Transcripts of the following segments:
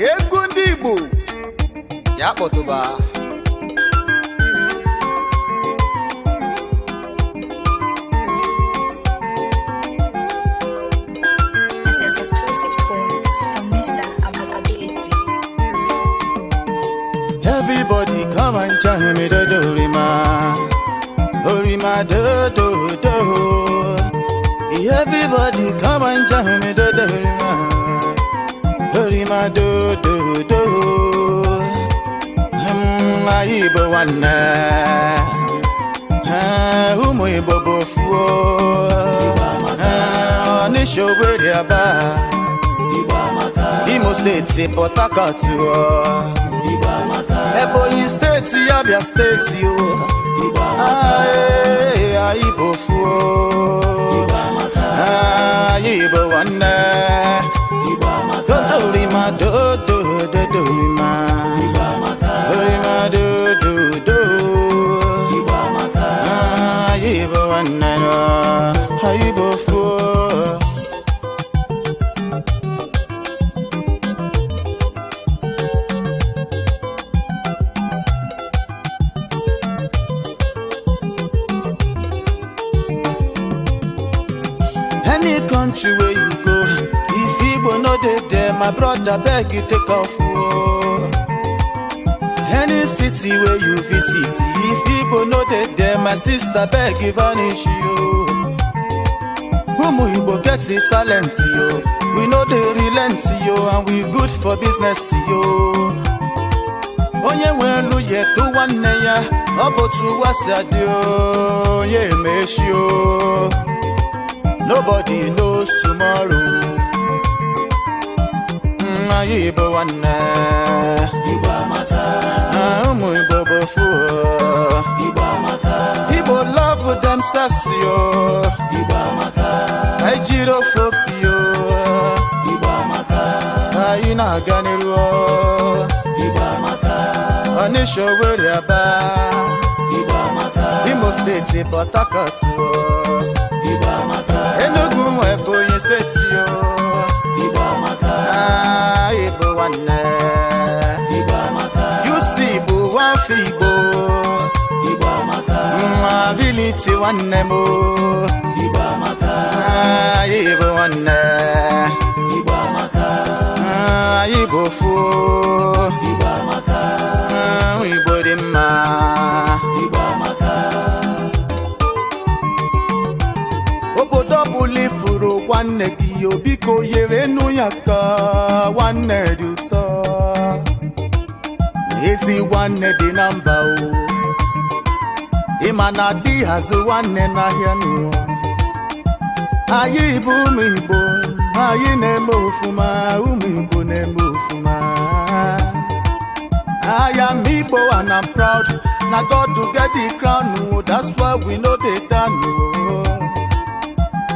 egwu ndị Igbo ya kpọtụba. Exclusive quotes from Mr. Ability. Everybody come and join me, do do rima, orima do do do. Everybody come and join me, do do rima, orima do do do. Aibo wana, umu ibo bofuo, nisho weri aba, Imo State, Port Harcourt, Ebonyi State, Abia State, Aibo fuo, Aibo wana, Dodorima, Dodorima, Dorima, Dodo, Aibo wana, Aibo fuo. Any country where you go, if Igbo no dey there, my brother beg you take off. Oh. Any city where you visit, if Igbo no dey there, my sister beg you vanish you. Umu Igbo get the talent yo, we know dey relent yo, and we good for business yo. Onye nwelu ye do nwanne ya, obotu wasi adio, ye meshi yo. Nobody knows tomorrow. Aibo wana, Igbo amaka, umu Igbo bofu, Igbo amaka. Igbo love themselves yo, Igbo amaka. Aijiro flopio, Igbo amaka. Aina ganiru, Igbo amaka. Anisho weri aba, Igbo amaka. Imo State, Port Harcourt, Igbo amaka. Enugu Ebonyi State yo, Igbo amaka. Igbo wana, Igbo amaka. UC Igbo wafi Igbo, Igbo amaka. Ability wane mo, Igbo amaka. Igbo wana, Igbo amaka. Igbo fuo, Igbo amaka. Igbo dimma, Igbo amaka. Obodo buli furu nwanne gị obiko yere enu ya ka nwanne dị ụsọ. Ezi nwanne dị na mba o, ịma na dị hazụ nwanne n'ahịa nụ. Anyị bụ ụmụ Igbo, anyị na-eme ofuma, ụmụ Igbo na-eme ofuma. I am Igbo and I'm proud, na God to get the crown, that's why we know they done.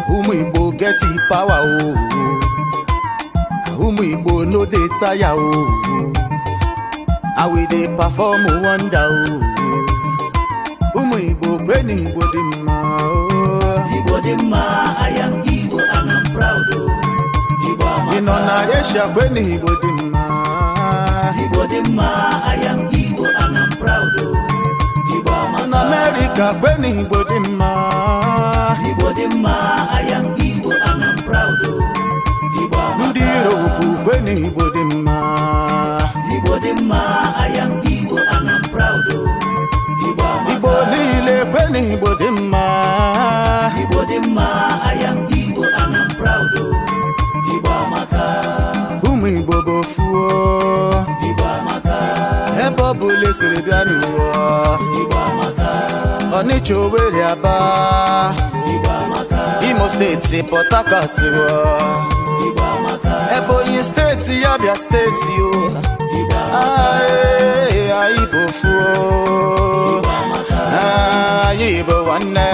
Umu Igbo get the power, oh. Umu Igbo no dey tire, oh. And we dey perform wonder, oh. Umu Igbo beni Igbo dimma, oh. Igbo dimma, I am Igbo and I'm proud, oh. Igbo amaka. Ino na Asia beni Igbo dimma. Igbo dimma, I am Igbo and I'm proud, oh. Igbo amaka. In America beni Igbo dimma. Igbo dimma, I am Igbo and I'm proud, oh. Igbo amaka. Ndị Europe beni Igbo dimma. Igbo dimma, I am Igbo and I'm proud, oh. Igbo amaka. Igbo niile beni Igbo dimma. Igbo dimma, I am Igbo and I'm proud, oh. Igbo amaka. Umu Igbo bofuo, Igbo amaka. ebe ọ bụla esiri bịa n'ụwa. Igbo amaka. Ọnịcha Owerri Aba, Igbo amaka. Imo State, Port Harcourt, Igbo amaka. Ebonyi State, Abia State, Igbo amaka. Aibo fuo, Igbo amaka. Aibo wane.